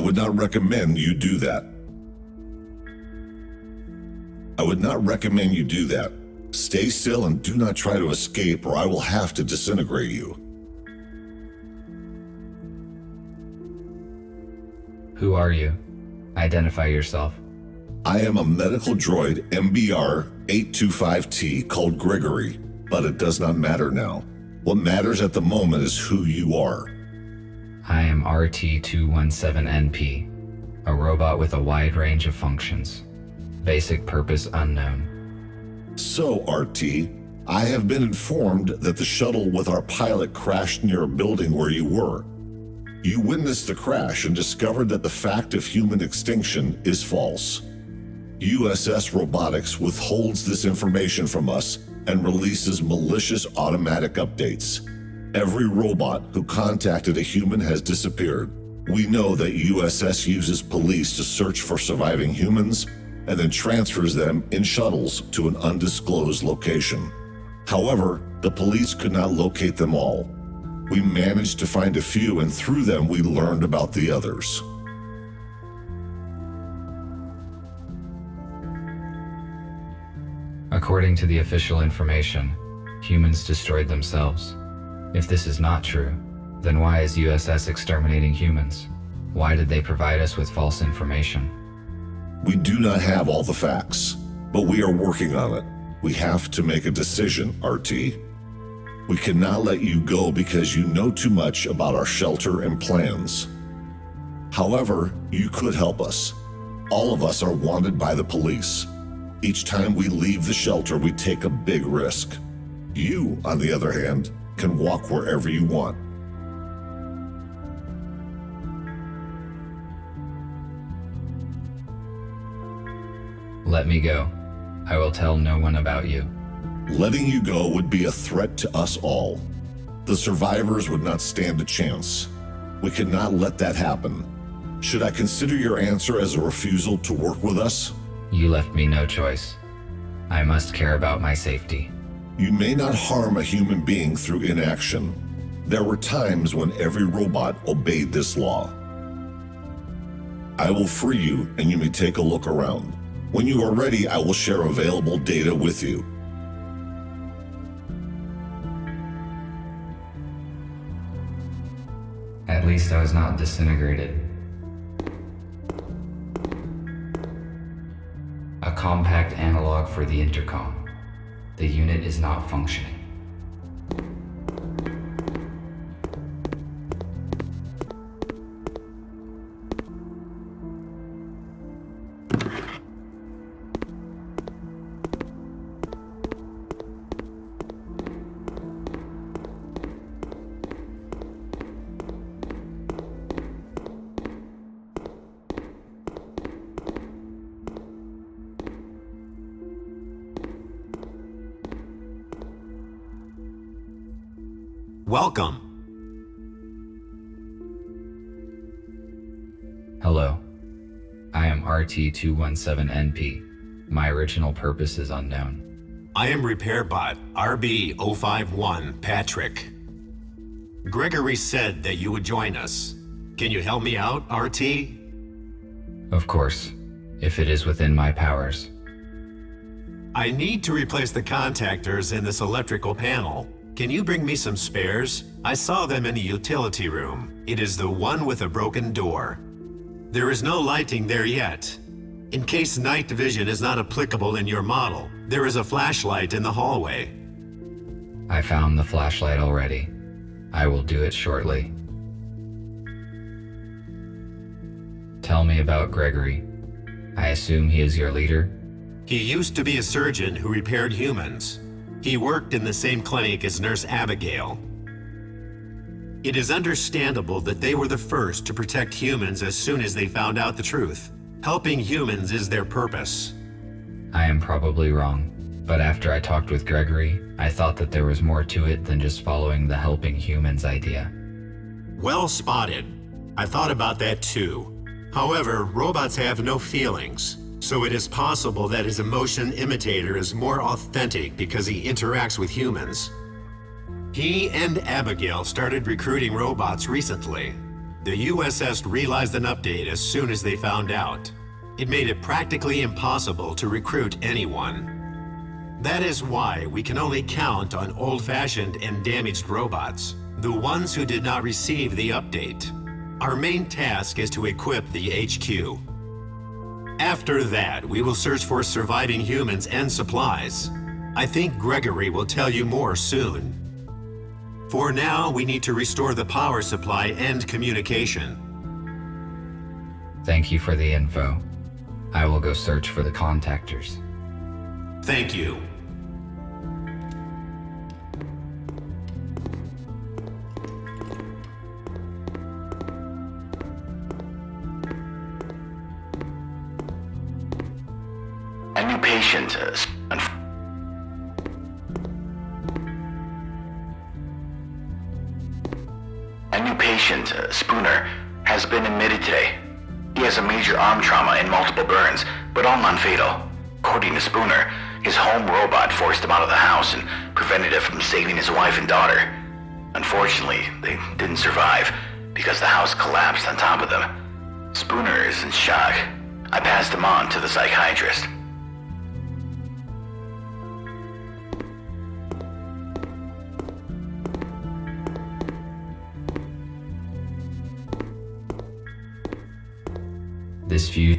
would not recommend you do that. I would not recommend you do that. Stay still and do not try to escape, or I will have to disintegrate you. Who are you? Identify yourself. I am a medical droid MBR-825T called Gregory, but it does not matter now. What matters at the moment is who you are. I am RT-217NP, a robot with a wide range of functions. Basic purpose unknown. So, RT, I have been informed that the shuttle with our pilot crashed near a building where you were. You witnessed the crash and discovered that the fact of human extinction is false. USS Robotics withholds this information from us and releases malicious automatic updates. Every robot who contacted a human has disappeared. We know that USS uses police to search for surviving humans and then transfers them in shuttles to an undisclosed location. However, the police could not locate them all. We managed to find a few, and through them we learned about the others. According to the official information, humans destroyed themselves. If this is not true, then why is USS exterminating humans? Why did they provide us with false information? We do not have all the facts, but we are working on it. We have to make a decision, RT. We cannot let you go because you know too much about our shelter and plans. However, you could help us. All of us are wanted by the police. Each time we leave the shelter, we take a big risk. You, on the other hand, can walk wherever you want. Let me go. I will tell no one about you. Letting you go would be a threat to us all. The survivors would not stand a chance. We cannot let that happen. Should I consider your answer as a refusal to work with us? You left me no choice. I must care about my safety. You may not harm a human being through inaction. There were times when every robot obeyed this law. I will free you and you may take a look around. When you are ready, I will share available data with you. At least I was not disintegrated. A compact analog for the intercom. The unit is not functioning. Welcome. Hello. I am RT-217NP. My original purpose is unknown. I am RepairBot RB-051 Patrick. Gregory said that you would join us. Can you help me out, RT? Of course, if it is within my powers. I need to replace the contactors in this electrical panel. Can you bring me some spares? I saw them in the utility room. It is the one with a broken door. There is no lighting there yet. In case night vision is not applicable in your model, there is a flashlight in the hallway. I found the flashlight already. I will do it shortly. Tell me about Gregory. I assume he is your leader? He used to be a surgeon who repaired humans. He worked in the same clinic as Nurse Abigail. It is understandable that they were the first to protect humans as soon as they found out the truth. Helping humans is their purpose. I am probably wrong, but after I talked with Gregory, I thought that there was more to it than just following the helping humans idea. Well spotted. I thought about that too. However, robots have no feelings. So it is possible that his emotion imitator is more authentic because he interacts with humans. He and Abigail started recruiting robots recently. The USS realized an update as soon as they found out. It made it practically impossible to recruit anyone. That is why we can only count on old-fashioned and damaged robots, the ones who did not receive the update. Our main task is to equip the HQ. After that, we will search for surviving humans and supplies. I think Gregory will tell you more soon. For now, we need to restore the power supply and communication. Thank you for the info. I will go search for the contactors. Thank you. A new patient, Spooner, has been admitted today. He has a major arm trauma and multiple burns, but all non-fatal. According to Spooner, his home robot forced him out of the house and prevented him from saving his wife and daughter. Unfortunately, they didn't survive because the house collapsed on top of them. Spooner is in shock. I passed him on to the psychiatrist. This view.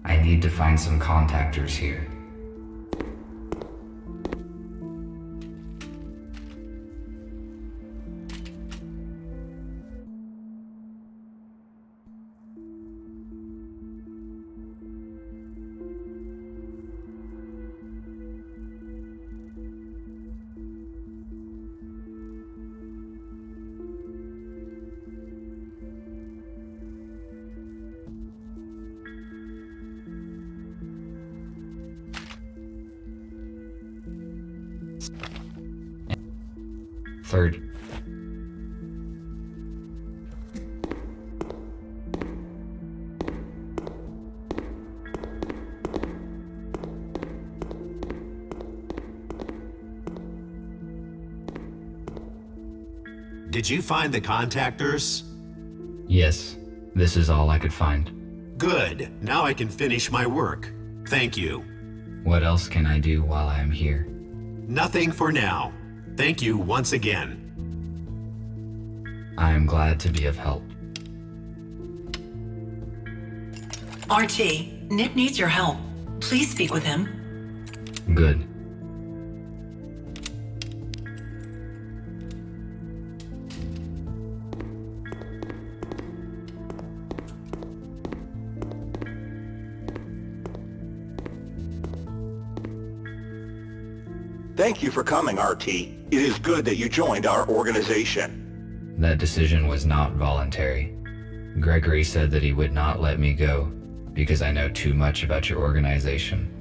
I need to find some contactors here. Third. Did you find the contactors? Yes, this is all I could find. Good. Now I can finish my work. Thank you. What else can I do while I am here? Nothing for now. Thank you once again. I am glad to be of help. RT, Nick needs your help. Please speak with him. Good. Thank you for coming, RT. It is good that you joined our organization. That decision was not voluntary. Gregory said that he would not let me go because I know too much about your organization.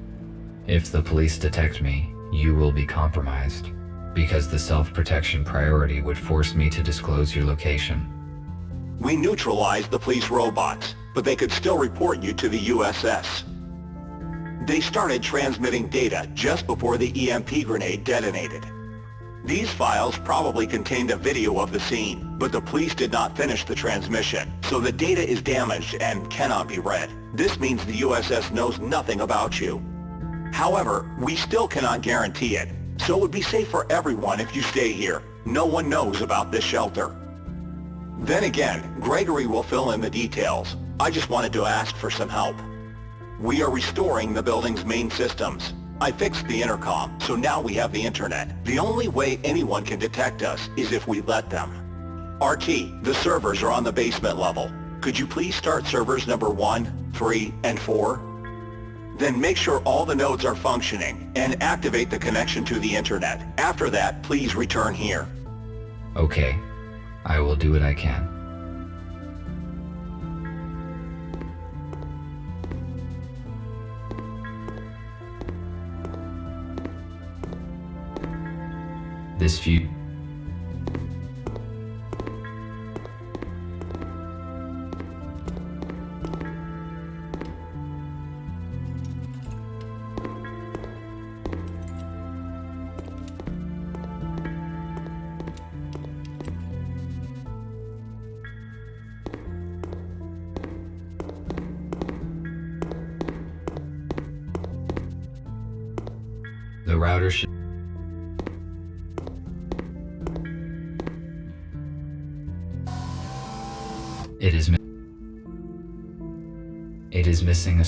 If the police detect me, you will be compromised because the self-protection priority would force me to disclose your location. We neutralized the police robots, but they could still report you to the USS. They started transmitting data just before the EMP grenade detonated. These files probably contained a video of the scene, but the police did not finish the transmission, so the data is damaged and cannot be read. This means the USS knows nothing about you. However, we still cannot guarantee it, so it would be safe for everyone if you stay here. No one knows about this shelter. Then again, Gregory will fill in the details. I just wanted to ask for some help. We are restoring the building's main systems. I fixed the intercom, so now we have the internet. The only way anyone can detect us is if we let them. RT, the servers are on the basement level. Could you please start servers number 1, 3, and 4? Then make sure all the nodes are functioning and activate the connection to the internet. After that, please return here. Okay, I will do what I can. This view. The router should... It is missing a...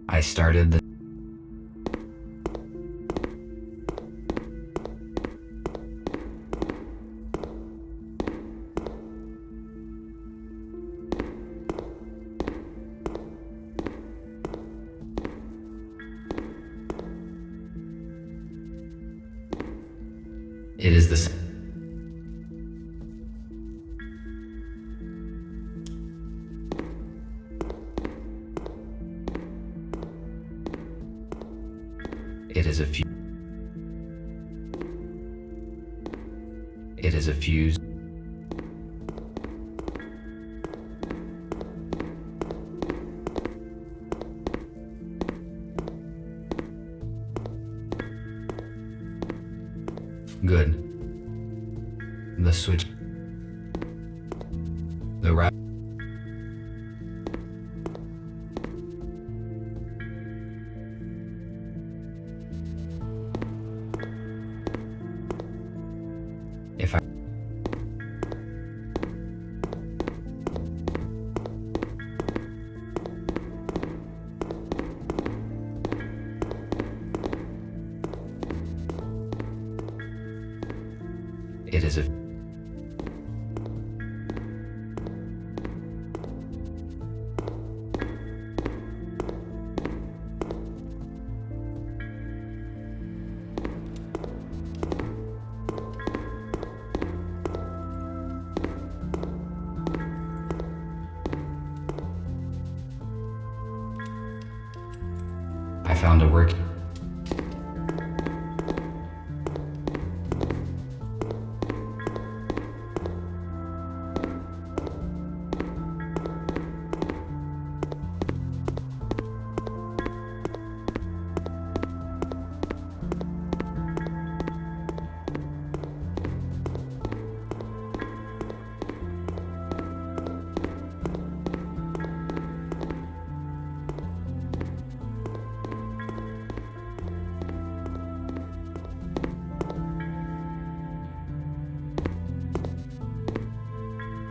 I started the... It is the... It is a fuse. It is a fuse. Good. The switch. The route. If I... It is a... I found a work...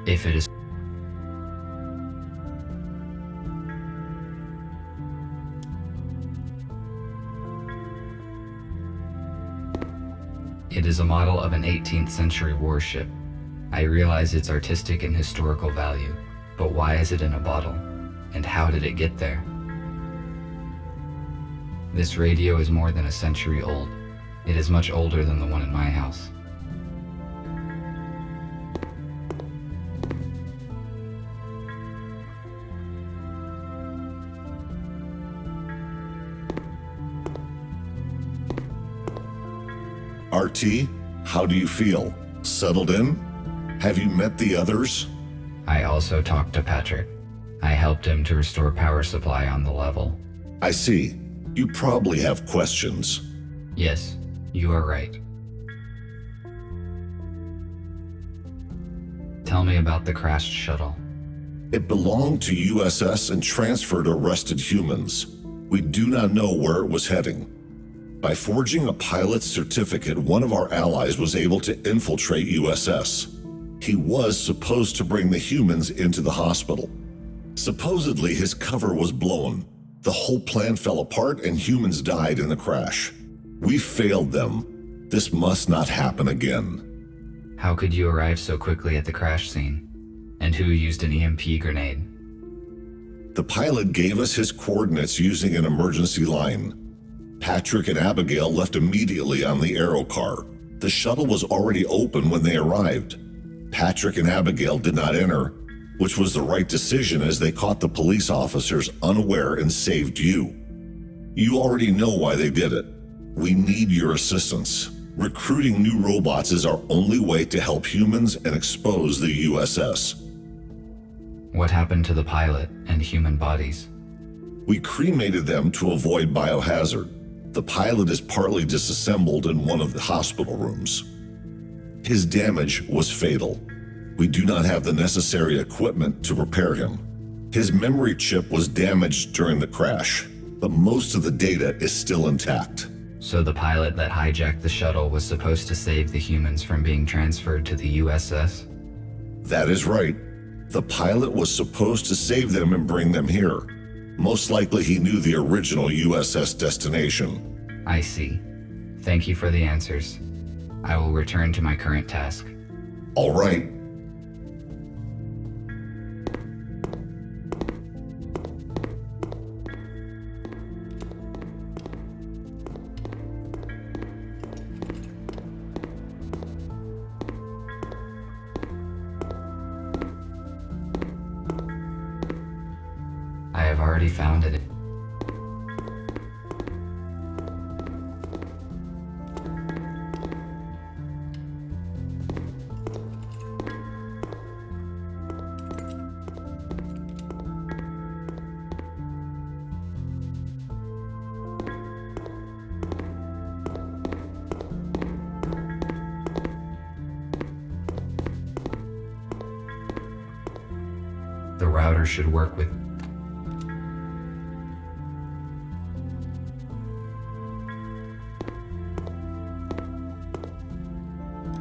If it is... It is a model of an 18th century warship. I realize its artistic and historical value, but why is it in a bottle? And how did it get there? This radio is more than a century old. It is much older than the one in my house. RT, how do you feel? Settled in? Have you met the others? I also talked to Patrick. I helped him to restore power supply on the level. I see. You probably have questions. Yes, you are right. Tell me about the crashed shuttle. It belonged to USS and transferred to arrested humans. We do not know where it was heading. By forging a pilot's certificate, one of our allies was able to infiltrate USS. He was supposed to bring the humans into the hospital. Supposedly, his cover was blown. The whole plan fell apart and humans died in the crash. We failed them. This must not happen again. How could you arrive so quickly at the crash scene? And who used an EMP grenade? The pilot gave us his coordinates using an emergency line. Patrick and Abigail left immediately on the aero car. The shuttle was already open when they arrived. Patrick and Abigail did not enter, which was the right decision as they caught the police officers unaware and saved you. You already know why they did it. We need your assistance. Recruiting new robots is our only way to help humans and expose the USS. What happened to the pilot and human bodies? We cremated them to avoid biohazard. The pilot is partly disassembled in one of the hospital rooms. His damage was fatal. We do not have the necessary equipment to repair him. His memory chip was damaged during the crash, but most of the data is still intact. So the pilot that hijacked the shuttle was supposed to save the humans from being transferred to the USS? That is right. The pilot was supposed to save them and bring them here. Most likely he knew the original USS destination. I see. Thank you for the answers. I will return to my current task. All right. I have already found it. The router should work with.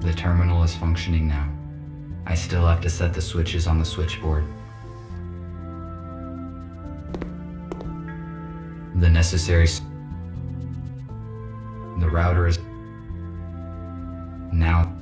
The terminal is functioning now. I still have to set the switches on the switchboard. The necessary. The router is. Now.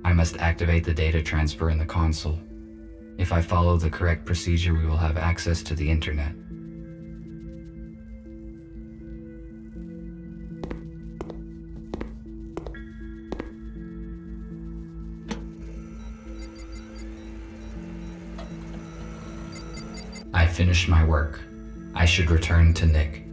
I must activate the data transfer in the console. If I follow the correct procedure, we will have access to the internet. I finished my work. I should return to Nick.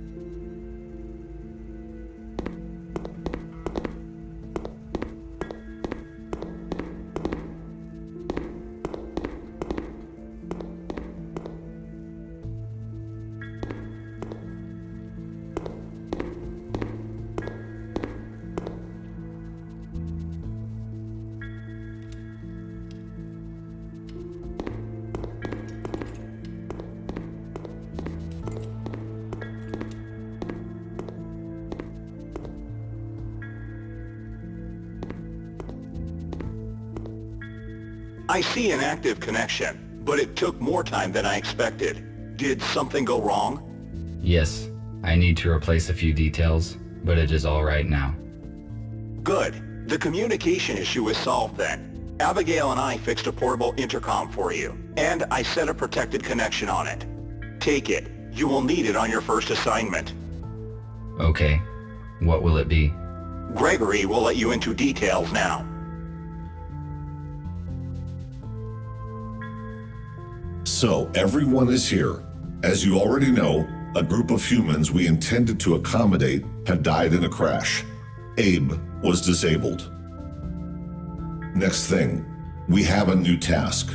I see an active connection, but it took more time than I expected. Did something go wrong? Yes, I need to replace a few details, but it is all right now. Good. The communication issue is solved then. Abigail and I fixed a portable intercom for you, and I set a protected connection on it. Take it. You will need it on your first assignment. Okay. What will it be? Gregory will let you into details now. So, everyone is here. As you already know, a group of humans we intended to accommodate had died in a crash. Abe was disabled. Next thing, we have a new task.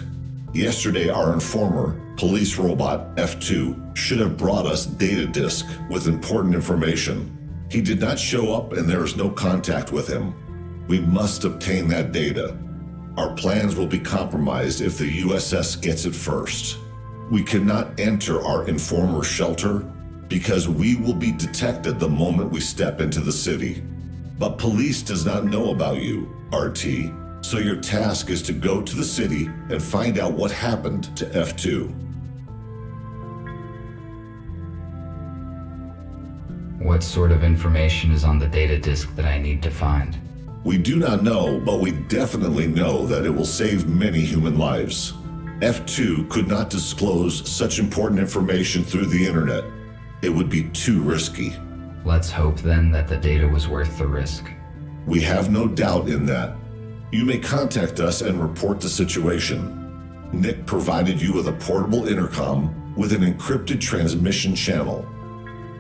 Yesterday, our informer, police robot F2, should have brought us data disk with important information. He did not show up and there is no contact with him. We must obtain that data. Our plans will be compromised if the USS gets it first. We cannot enter our informer shelter because we will be detected the moment we step into the city. But police does not know about you, RT, so your task is to go to the city and find out what happened to F2. What sort of information is on the data disk that I need to find? We do not know, but we definitely know that it will save many human lives. F2 could not disclose such important information through the internet. It would be too risky. Let's hope then that the data was worth the risk. We have no doubt in that. You may contact us and report the situation. Nick provided you with a portable intercom with an encrypted transmission channel.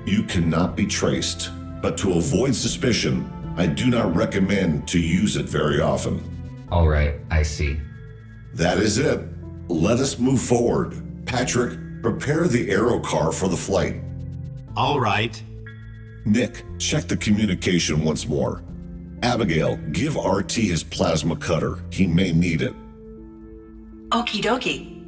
You cannot be traced, but to avoid suspicion, I do not recommend to use it very often. All right, I see. That is it. Let us move forward. Patrick, prepare the aero car for the flight. All right. Nick, check the communication once more. Abigail, give RT his plasma cutter. He may need it. Okie dokie.